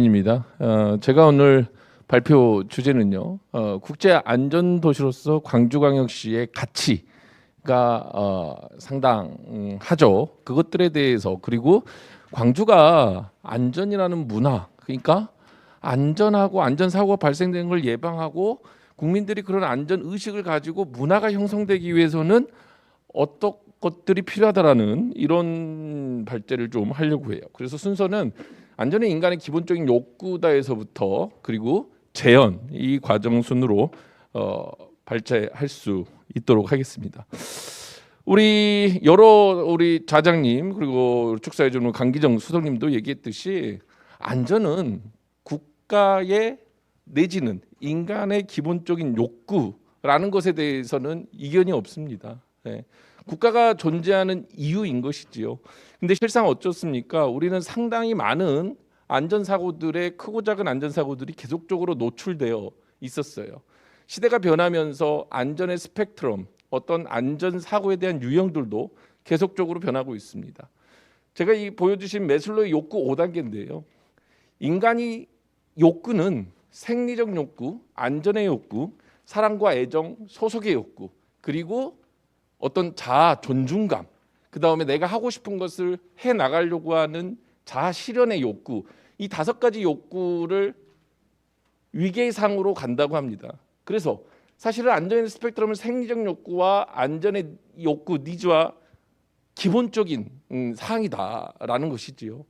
입니다. 제가 오늘 발표 주제는요. 국제 안전도시로서 광주광역시의 가치가 상당하죠. 그것들에 대해서, 그리고 광주가 안전이라는 문화, 그러니까 안전하고 안전사고가 발생되는 걸 예방하고 국민들이 그런 안전 의식을 가지고 문화가 형성되기 위해서는 어떤 것들이 필요하다라는 이런 발제를 좀 하려고 해요. 그래서 순서는 안전은 인간의 기본적인 욕구다에서부터, 그리고 재현, 이 과정 순으로 발제할 수 있도록 하겠습니다. 우리 좌장님, 그리고 축사해주는 강기정 수석님도 얘기했듯이 안전은 국가의 내지는 인간의 기본적인 욕구라는 것에 대해서는 이견이 없습니다. 네. 국가가 존재하는 이유인 것이지요. 근데 실상 어떻습니까? 우리는 상당히 많은 안전사고들의, 크고 작은 안전사고들이 계속적으로 노출되어 있었어요. 시대가 변하면서 안전의 스펙트럼, 어떤 안전사고에 대한 유형들도 계속적으로 변하고 있습니다. 제가 이 보여주신 매슬로의 욕구 5단계인데요. 인간이 욕구는 생리적 욕구, 안전의 욕구, 사랑과 애정, 소속의 욕구, 그리고 어떤 자아 존중감, 그 다음에 내가 하고 싶은 것을 해 나가려고 하는 자아 실현의 욕구, 이 5가지 욕구를 위계상으로 간다고 합니다. 그래서 사실은 안전의 스펙트럼은 생리적 욕구와 안전의 욕구, 니즈와 기본적인 사항이다라는 것이지요.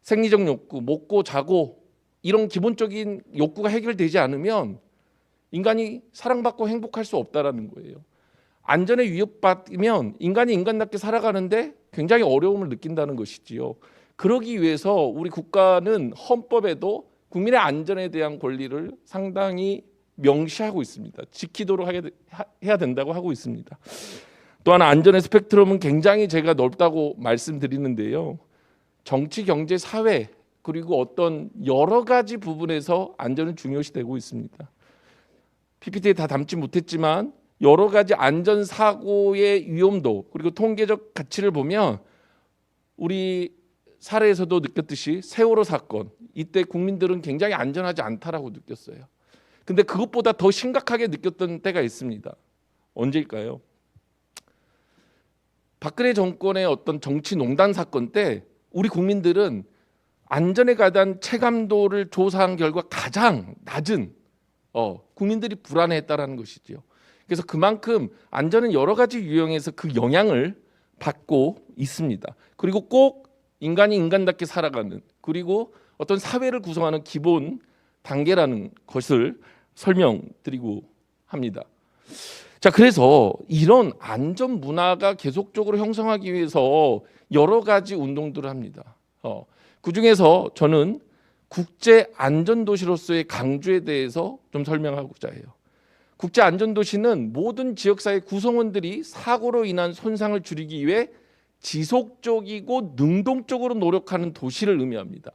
생리적 욕구, 먹고 자고 이런 기본적인 욕구가 해결되지 않으면 인간이 사랑받고 행복할 수 없다라는 거예요. 안전에 위협받으면 인간이 인간답게 살아가는데 굉장히 어려움을 느낀다는 것이지요. 그러기 위해서 우리 국가는 헌법에도 국민의 안전에 대한 권리를 상당히 명시하고 있습니다. 지키도록 해야 된다고 하고 있습니다. 또한 안전의 스펙트럼은 굉장히 제가 넓다고 말씀드리는데요. 정치, 경제, 사회, 그리고 어떤 여러 가지 부분에서 안전은 중요시되고 있습니다. PPT에 다 담지 못했지만 여러 가지 안전사고의 위험도, 그리고 통계적 가치를 보면 우리 사례에서도 느꼈듯이 세월호 사건, 이때 국민들은 굉장히 안전하지 않다라고 느꼈어요. 근데 그것보다 더 심각하게 느꼈던 때가 있습니다. 언제일까요? 박근혜 정권의 어떤 정치농단 사건 때 우리 국민들은 안전에 관한 체감도를 조사한 결과 가장 낮은 국민들이 불안해했다라는 것이지요. 그래서 그만큼 안전은 여러 가지 유형에서 그 영향을 받고 있습니다. 그리고 꼭 인간이 인간답게 살아가는, 그리고 어떤 사회를 구성하는 기본 단계라는 것을 설명드리고 합니다. 자, 그래서 이런 안전 문화가 계속적으로 형성하기 위해서 여러 가지 운동들을 합니다. 그 중에서 저는 국제 안전도시로서의 강조에 대해서 좀 설명하고자 해요. 국제 안전도시는 모든 지역사회 구성원들이 사고로 인한 손상을 줄이기 위해 지속적이고 능동적으로 노력하는 도시를 의미합니다.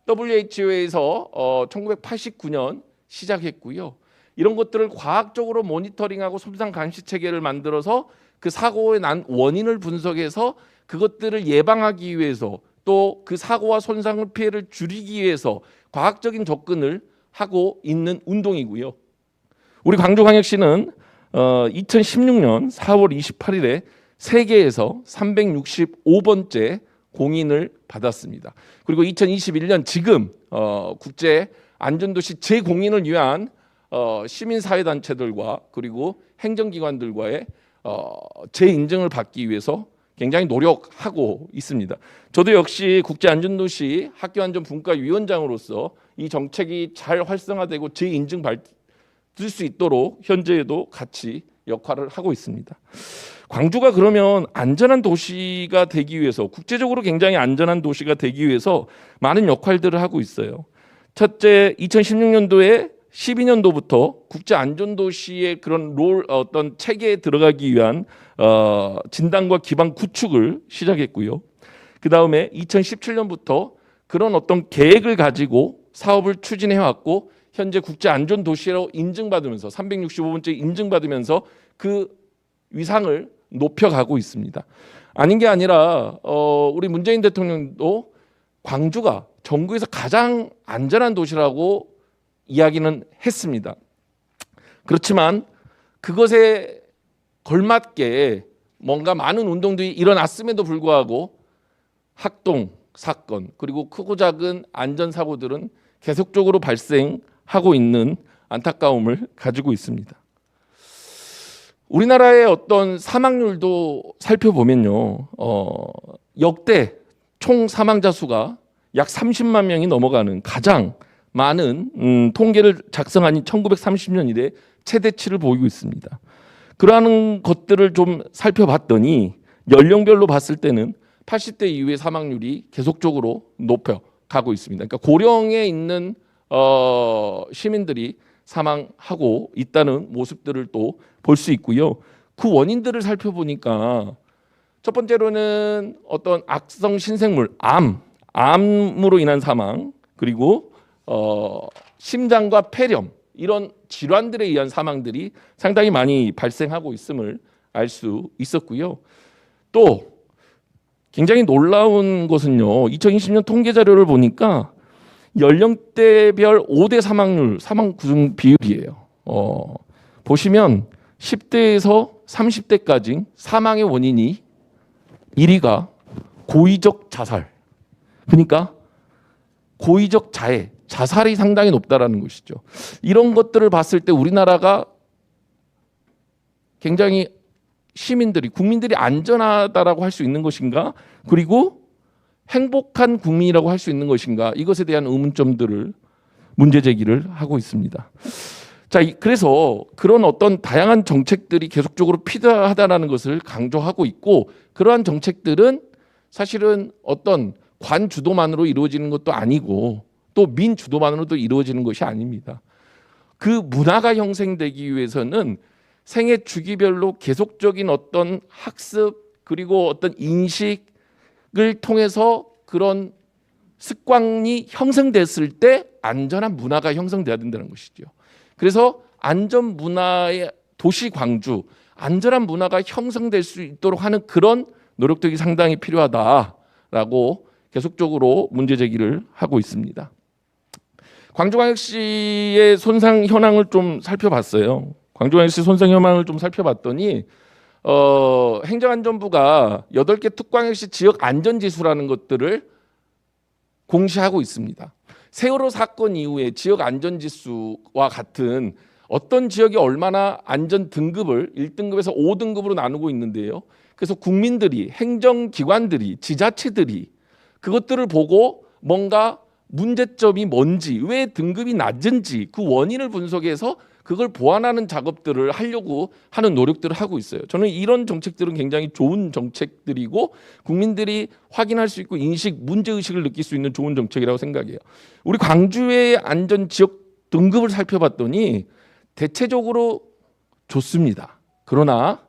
WHO에서 1989년 시작했고요. 이런 것들을 과학적으로 모니터링하고 손상 감시 체계를 만들어서 그 사고의 난 원인을 분석해서 그것들을 예방하기 위해서, 또 그 사고와 손상을 피해를 줄이기 위해서 과학적인 접근을 하고 있는 운동이고요. 우리 광주광역시는 2016년 4월 28일에 세계에서 365번째 공인을 받았습니다. 그리고 2021년 지금 국제 안전도시 재공인을 위한 시민사회단체들과 그리고 행정기관들과의 재인증을 받기 위해서 굉장히 노력하고 있습니다. 저도 역시 국제안전도시 학교안전분과위원장으로서 이 정책이 잘 활성화되고 재인증 받을 수 있도록 현재에도 같이 역할을 하고 있습니다. 광주가 그러면 안전한 도시가 되기 위해서, 국제적으로 굉장히 안전한 도시가 되기 위해서 많은 역할들을 하고 있어요. 첫째, 2016년도에 12년도부터 국제 안전도시의 그런 어떤 체계에 들어가기 위한 진단과 기반 구축을 시작했고요. 그 다음에 2017년부터 그런 어떤 계획을 가지고 사업을 추진해 왔고, 현재 국제 안전도시로 인증받으면서 365번째 인증받으면서 그 위상을 높여가고 있습니다. 아닌 게 아니라 우리 문재인 대통령도 광주가 전국에서 가장 안전한 도시라고 이야기는 했습니다. 그렇지만 그것에 걸맞게 뭔가 많은 운동들이 일어났음에도 불구하고 학동 사건 그리고 크고 작은 안전사고들은 계속적으로 발생하고 있는 안타까움을 가지고 있습니다. 우리나라의 어떤 사망률도 살펴보면요, 역대 총 사망자 수가 약 30만 명이 넘어가는 가장 많은 통계를 작성한 1930년 이래 최대치를 보이고 있습니다. 그러한 것들을 좀 살펴봤더니 연령별로 봤을 때는 80대 이후의 사망률이 계속적으로 높아가고 있습니다. 그러니까 고령에 있는 시민들이 사망하고 있다는 모습들을 또 볼 수 있고요. 그 원인들을 살펴보니까 첫 번째로는 어떤 악성 신생물, 암으로 인한 사망, 그리고 심장과 폐렴 이런 질환들에 의한 사망들이 상당히 많이 발생하고 있음을 알 수 있었고요. 또 굉장히 놀라운 것은요, 2020년 통계 자료를 보니까 연령대별 5대 사망률, 사망 구중 비율이에요. 보시면 10대에서 30대까지 사망의 원인이 1위가 고의적 자살. 그러니까 고의적 자해, 자살이 상당히 높다라는 것이죠. 이런 것들을 봤을 때 우리나라가 굉장히 시민들이, 국민들이 안전하다라고 할 수 있는 것인가? 그리고 행복한 국민이라고 할 수 있는 것인가? 이것에 대한 의문점들을 문제 제기를 하고 있습니다. 자, 그래서 그런 어떤 다양한 정책들이 계속적으로 필요하다는 것을 강조하고 있고, 그러한 정책들은 사실은 어떤 관 주도만으로 이루어지는 것도 아니고 또 민 주도만으로도 이루어지는 것이 아닙니다. 그 문화가 형성되기 위해서는 생애 주기별로 계속적인 어떤 학습 그리고 어떤 인식을 통해서 그런 습관이 형성됐을 때 안전한 문화가 형성돼야 된다는 것이죠. 그래서 안전 문화의 도시 광주, 안전한 문화가 형성될 수 있도록 하는 그런 노력들이 상당히 필요하다라고 계속적으로 문제 제기를 하고 있습니다. 광주광역시의 손상 현황을 좀 살펴봤어요. 광주광역시 손상 현황을 좀 살펴봤더니 행정안전부가 8개 특광역시 지역 안전지수라는 것들을 공시하고 있습니다. 세월호 사건 이후에 지역 안전지수와 같은 어떤 지역이 얼마나 안전 등급을 1등급에서 5등급으로 나누고 있는데요. 그래서 국민들이, 행정기관들이, 지자체들이 그것들을 보고 뭔가 문제점이 뭔지, 왜 등급이 낮은지 그 원인을 분석해서 그걸 보완하는 작업들을 하려고 하는 노력들을 하고 있어요. 저는 이런 정책들은 굉장히 좋은 정책들이고 국민들이 확인할 수 있고 문제의식을 느낄 수 있는 좋은 정책이라고 생각해요. 우리 광주의 안전 지역 등급을 살펴봤더니 대체적으로 좋습니다. 그러나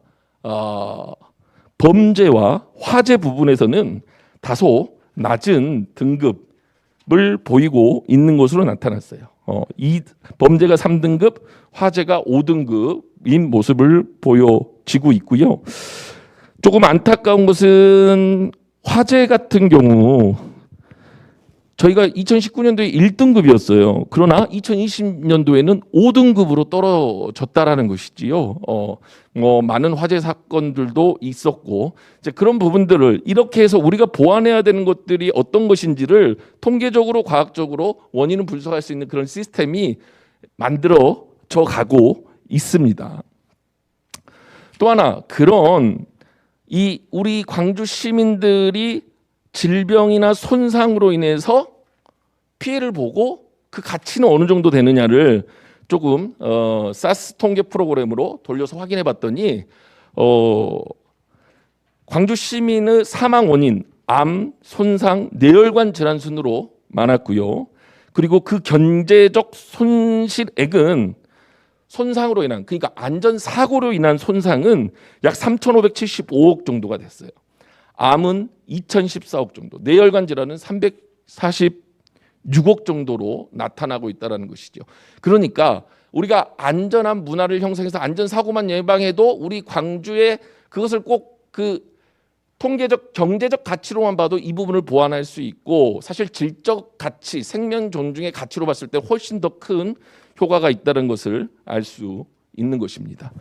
범죄와 화재 부분에서는 다소 낮은 등급을 보이고 있는 것으로 나타났어요. 이 범죄가 3등급, 화재가 5등급인 모습을 보여지고 있고요. 조금 안타까운 것은 화재 같은 경우 저희가 2019년도에 1등급이었어요. 그러나 2020년도에는 5등급으로 떨어졌다라는 것이지요. 많은 화재 사건들도 있었고 이제 그런 부분들을 이렇게 해서 우리가 보완해야 되는 것들이 어떤 것인지를 통계적으로 과학적으로 원인을 분석할 수 있는 그런 시스템이 만들어져 가고 있습니다. 또 하나 그런 우리 광주 시민들이 질병이나 손상으로 인해서 피해를 보고 그 가치는 어느 정도 되느냐를 조금 사스 통계 프로그램으로 돌려서 확인해 봤더니 광주 시민의 사망 원인 암, 손상, 뇌혈관 질환 순으로 많았고요. 그리고 그 경제적 손실액은 손상으로 인한 그러니까 안전사고로 인한 손상은 약 3,575억 정도가 됐어요. 암은 2,014억 정도, 뇌혈관 질환은 346억 정도로 나타나고 있다는 것이죠. 그러니까 우리가 안전한 문화를 형성해서 안전사고만 예방해도 우리 광주에 그것을 꼭 통계적 경제적 가치로만 봐도 이 부분을 보완할 수 있고 사실 질적 가치, 생명 존중의 가치로 봤을 때 훨씬 더 큰 효과가 있다는 것을 알 수 있는 것입니다.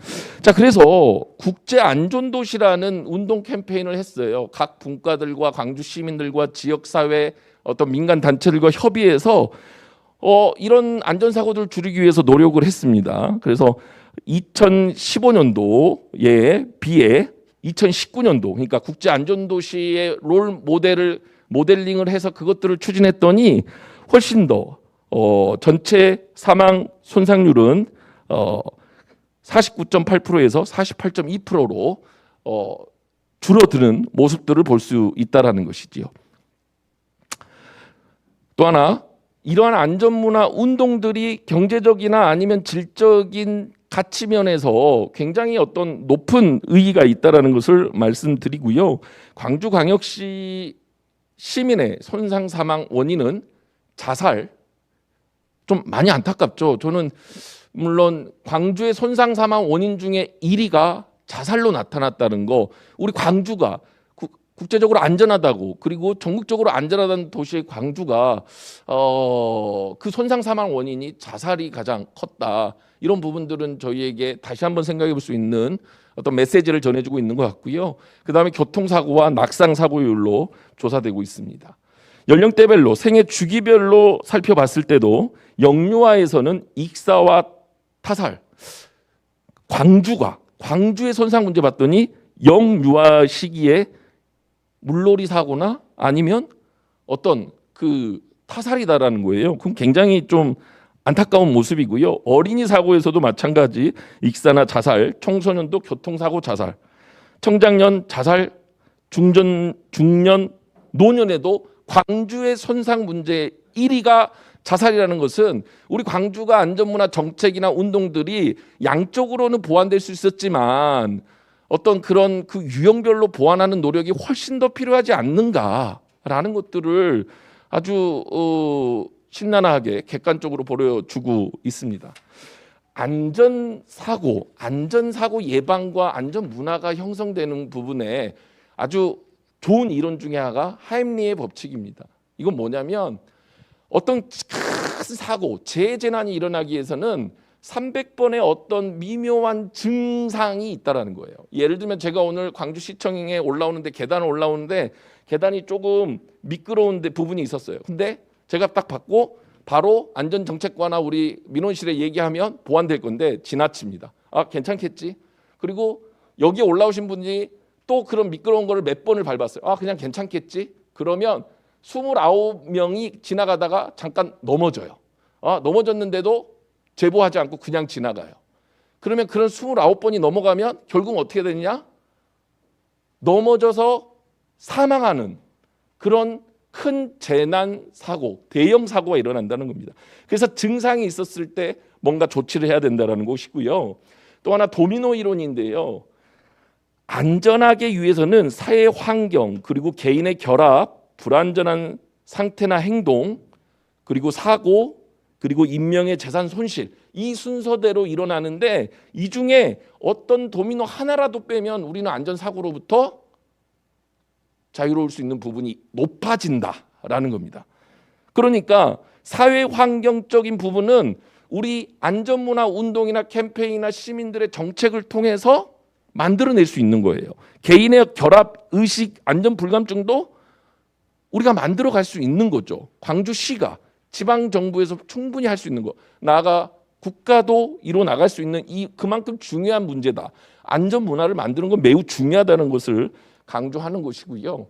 자, 그래서 국제 안전도시라는 운동 캠페인을 했어요. 각 분과들과 광주 시민들과 지역 사회 어떤 민간 단체들과 협의해서 이런 안전사고들을 줄이기 위해서 노력을 했습니다. 그래서 2015년도에 비해 2019년도, 그러니까 국제 안전도시의 롤 모델링을 해서 그것들을 추진했더니 훨씬 더 전체 사망 손상률은 49.8%에서 48.2%로 줄어드는 모습들을 볼 수 있다라는 것이지요. 또 하나, 이러한 안전문화 운동들이 경제적이나 아니면 질적인 가치 면에서 굉장히 어떤 높은 의의가 있다라는 것을 말씀드리고요. 광주광역시 시민의 손상 사망 원인은 자살, 좀 많이 안타깝죠. 저는 물론 광주의 손상 사망 원인 중에 1위가 자살로 나타났다는 거, 우리 광주가 국제적으로 안전하다고, 그리고 전국적으로 안전하다는 도시의 광주가 그 손상 사망 원인이 자살이 가장 컸다. 이런 부분들은 저희에게 다시 한번 생각해 볼 수 있는 어떤 메시지를 전해주고 있는 것 같고요. 그다음에 교통사고와 낙상 사고율로 조사되고 있습니다. 연령대별로 생애 주기별로 살펴봤을 때도 영유아에서는 익사와 타살, 광주의 손상 문제 봤더니 영유아 시기에 물놀이 사고나 아니면 어떤 그 타살이다라는 거예요. 그럼 굉장히 좀 안타까운 모습이고요. 어린이 사고에서도 마찬가지 익사나 자살, 청소년도 교통사고 자살, 청장년 자살, 중년, 노년에도 광주의 손상 문제 1위가 자살이라는 것은 우리 광주가 안전문화 정책이나 운동들이 양쪽으로는 보완될 수 있었지만 어떤 그런 그 유형별로 보완하는 노력이 훨씬 더 필요하지 않는가라는 것들을 아주 신랄하게 객관적으로 보여주고 있습니다. 안전사고 예방과 안전문화가 형성되는 부분에 아주 좋은 이론 중에 하나가 하임리의 법칙입니다. 이건 뭐냐면 어떤 큰 사고, 재재난이 일어나기 위해서는 300번의 어떤 미묘한 증상이 있다라는 거예요. 예를 들면 제가 오늘 광주시청에 올라오는데 계단을 올라오는데 계단이 조금 미끄러운 부분이 있었어요. 근데 제가 딱 받고 바로 안전정책과나 우리 민원실에 얘기하면 보완될 건데 지나칩니다. 아, 괜찮겠지? 그리고 여기 올라오신 분이 또 그런 미끄러운 거를 몇 번을 밟았어요. 아, 그냥 괜찮겠지? 그러면 29명이 지나가다가 잠깐 넘어져요. 넘어졌는데도 제보하지 않고 그냥 지나가요. 그러면 그런 29번이 넘어가면 결국 어떻게 되느냐? 넘어져서 사망하는 그런 큰 재난 사고, 대형 사고가 일어난다는 겁니다. 그래서 증상이 있었을 때 뭔가 조치를 해야 된다는 것이고요. 또 하나 도미노 이론인데요. 안전하게 위해서는 사회 환경 그리고 개인의 결합, 불안전한 상태나 행동, 그리고 사고, 그리고 인명의 재산 손실, 이 순서대로 일어나는데 이 중에 어떤 도미노 하나라도 빼면 우리는 안전사고로부터 자유로울 수 있는 부분이 높아진다라는 겁니다. 그러니까 사회 환경적인 부분은 우리 안전문화 운동이나 캠페인이나 시민들의 정책을 통해서 만들어낼 수 있는 거예요. 개인의 결합, 의식, 안전불감증도 우리가 만들어갈 수 있는 거죠. 광주시가 지방정부에서 충분히 할 수 있는 거. 나아가 국가도 이뤄 나갈 수 있는 그만큼 중요한 문제다. 안전문화를 만드는 건 매우 중요하다는 것을 강조하는 것이고요.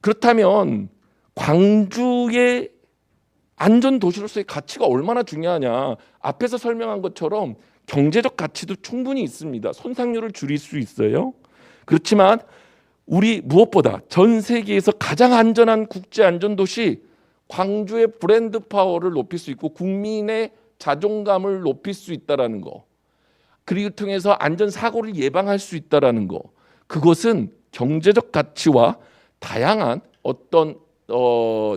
그렇다면 광주의 안전도시로서의 가치가 얼마나 중요하냐. 앞에서 설명한 것처럼 경제적 가치도 충분히 있습니다. 손상률을 줄일 수 있어요. 그렇지만 우리 무엇보다 전 세계에서 가장 안전한 국제 안전도시 광주의 브랜드 파워를 높일 수 있고 국민의 자존감을 높일 수 있다라는 거. 그리고 통해서 안전사고를 예방할 수 있다라는 거. 그것은 경제적 가치와 다양한 어떤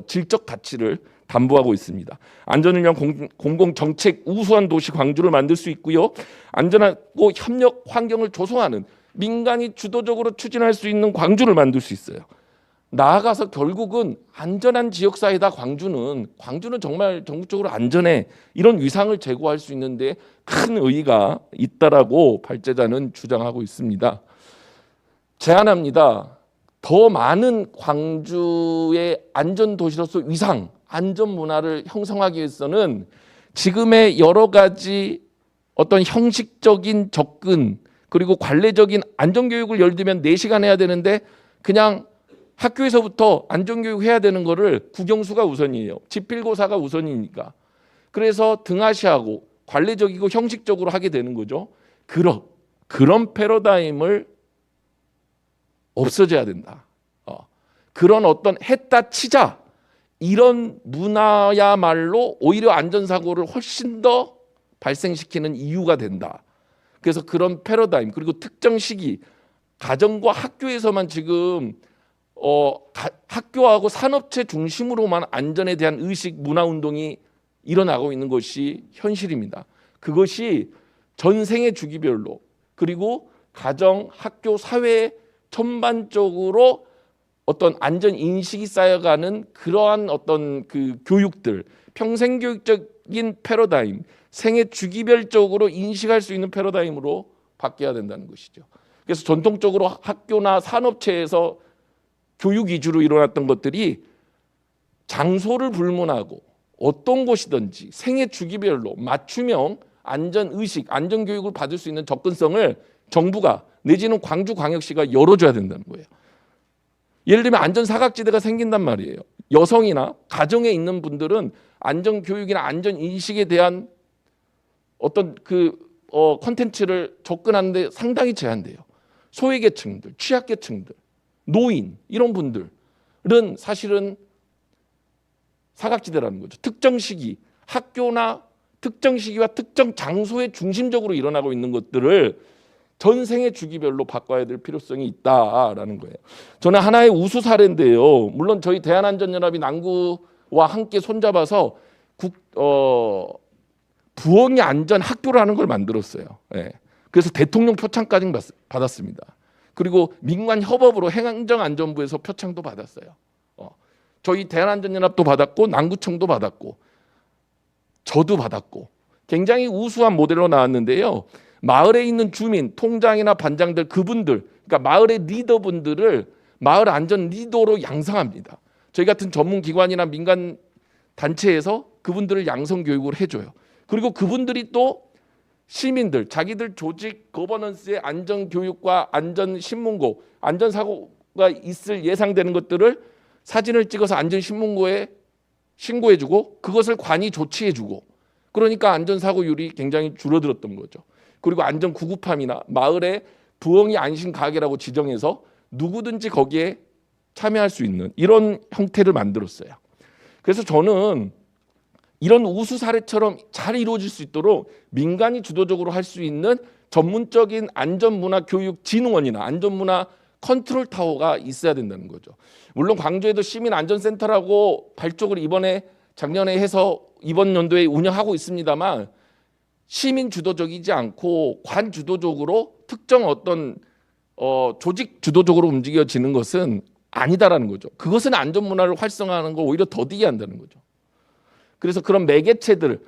질적 가치를 담보하고 있습니다. 안전을 위한 공공정책 우수한 도시 광주를 만들 수 있고요. 안전하고 협력 환경을 조성하는 민간이 주도적으로 추진할 수 있는 광주를 만들 수 있어요. 나아가서 결국은 안전한 지역사회다. 광주는 정말 전국적으로 안전해, 이런 위상을 제고할 수 있는데 큰 의의가 있다라고 발제자는 주장하고 있습니다. 제안합니다. 더 많은 광주의 안전도시로서 위상, 안전문화를 형성하기 위해서는 지금의 여러 가지 어떤 형식적인 접근, 그리고 관례적인 안전교육을 예를 들면 4시간 해야 되는데 그냥 학교에서부터 안전교육 해야 되는 거를 국영수가 우선이에요. 지필고사가 우선이니까. 그래서 등하시하고 관례적이고 형식적으로 하게 되는 거죠. 그런 패러다임을 없어져야 된다. 그런 어떤 했다 치자, 이런 문화야말로 오히려 안전사고를 훨씬 더 발생시키는 이유가 된다. 그래서 그런 패러다임, 그리고 특정 시기, 가정과 학교에서만 지금 학교하고 산업체 중심으로만 안전에 대한 의식, 문화운동이 일어나고 있는 것이 현실입니다. 그것이 전생의 주기별로, 그리고 가정, 학교, 사회 전반적으로 어떤 안전 인식이 쌓여가는 그러한 어떤 그 교육들, 평생 교육적인 패러다임, 생애 주기별적으로 인식할 수 있는 패러다임으로 바뀌어야 된다는 것이죠. 그래서 전통적으로 학교나 산업체에서 교육 위주로 일어났던 것들이 장소를 불문하고 어떤 곳이든지 생애 주기별로 맞춤형 안전의식, 안전교육을 받을 수 있는 접근성을 정부가 내지는 광주광역시가 열어줘야 된다는 거예요. 예를 들면 안전사각지대가 생긴단 말이에요. 여성이나 가정에 있는 분들은 안전교육이나 안전인식에 대한 어떤 콘텐츠를 접근하는데 상당히 제한돼요. 소외계층들, 취약계층들, 노인, 이런 분들은 사실은 사각지대라는 거죠. 특정 시기, 학교나 특정 시기와 특정 장소에 중심적으로 일어나고 있는 것들을 전생의 주기별로 바꿔야 될 필요성이 있다라는 거예요. 저는 하나의 우수 사례인데요. 물론 저희 대한안전연합이 남구와 함께 손잡아서 부엉이 안전 학교라는 걸 만들었어요. 예. 그래서 대통령 표창까지 받았습니다. 그리고 민관 협업으로 행정안전부에서 표창도 받았어요. 저희 대한안전연합도 받았고 남구청도 받았고 저도 받았고 굉장히 우수한 모델로 나왔는데요. 마을에 있는 주민, 통장이나 반장들, 그분들, 그러니까 마을의 리더분들을 마을 안전 리더로 양성합니다. 저희 같은 전문기관이나 민간 단체에서 그분들을 양성 교육을 해줘요. 그리고 그분들이 또 시민들, 자기들 조직 거버넌스의 안전 교육과 안전 신문고, 안전 사고가 있을 예상되는 것들을 사진을 찍어서 안전 신문고에 신고해주고 그것을 관이 조치해주고, 그러니까 안전 사고율이 굉장히 줄어들었던 거죠. 그리고 안전 구급함이나 마을의 부엉이 안심 가게라고 지정해서 누구든지 거기에 참여할 수 있는 이런 형태를 만들었어요. 그래서 저는 이런 우수 사례처럼 잘 이루어질 수 있도록 민간이 주도적으로 할 수 있는 전문적인 안전문화 교육 진흥원이나 안전문화 컨트롤 타워가 있어야 된다는 거죠. 물론 광주에도 시민안전센터라고 발족을 작년에 해서 이번 연도에 운영하고 있습니다만 시민 주도적이지 않고 관 주도적으로 특정 어떤 조직 주도적으로 움직여지는 것은 아니다라는 거죠. 그것은 안전문화를 활성화하는 걸 오히려 더디게 한다는 거죠. 그래서 그런 매개체들,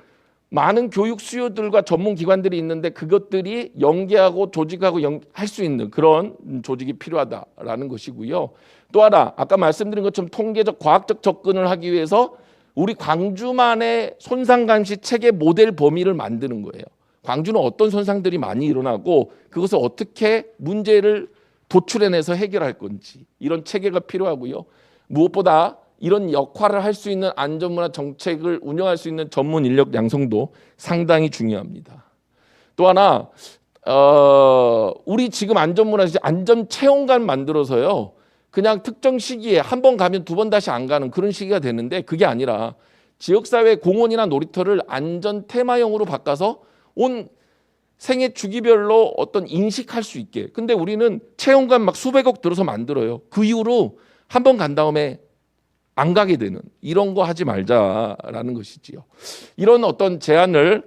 많은 교육 수요들과 전문기관들이 있는데 그것들이 연계하고 조직하고 할 수 있는 그런 조직이 필요하다라는 것이고요. 또 하나, 아까 말씀드린 것처럼 통계적 과학적 접근을 하기 위해서 우리 광주만의 손상감시 체계 모델 범위를 만드는 거예요. 광주는 어떤 손상들이 많이 일어나고 그것을 어떻게 문제를 도출해내서 해결할 건지, 이런 체계가 필요하고요. 무엇보다 이런 역할을 할 수 있는 안전문화 정책을 운영할 수 있는 전문 인력 양성도 상당히 중요합니다. 또 하나, 우리 지금 안전문화 안전체험관 만들어서요, 그냥 특정 시기에 한 번 가면 2번 다시 안 가는 그런 시기가 되는데, 그게 아니라 지역사회 공원이나 놀이터를 안전 테마형으로 바꿔서 온 생애 주기별로 어떤 인식할 수 있게. 근데 우리는 체험관 막 수백억 들어서 만들어요. 그 이후로 한 번 간 다음에 안 가게 되는, 이런 거 하지 말자라는 것이지요. 이런 어떤 제안을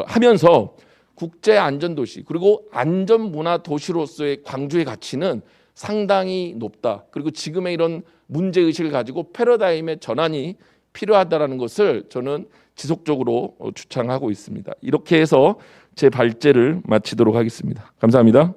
하면서 국제 안전 도시 그리고 안전 문화 도시로서의 광주의 가치는 상당히 높다. 그리고 지금의 이런 문제 의식을 가지고 패러다임의 전환이 필요하다라는 것을 저는 지속적으로 주창하고 있습니다. 이렇게 해서 제 발제를 마치도록 하겠습니다. 감사합니다.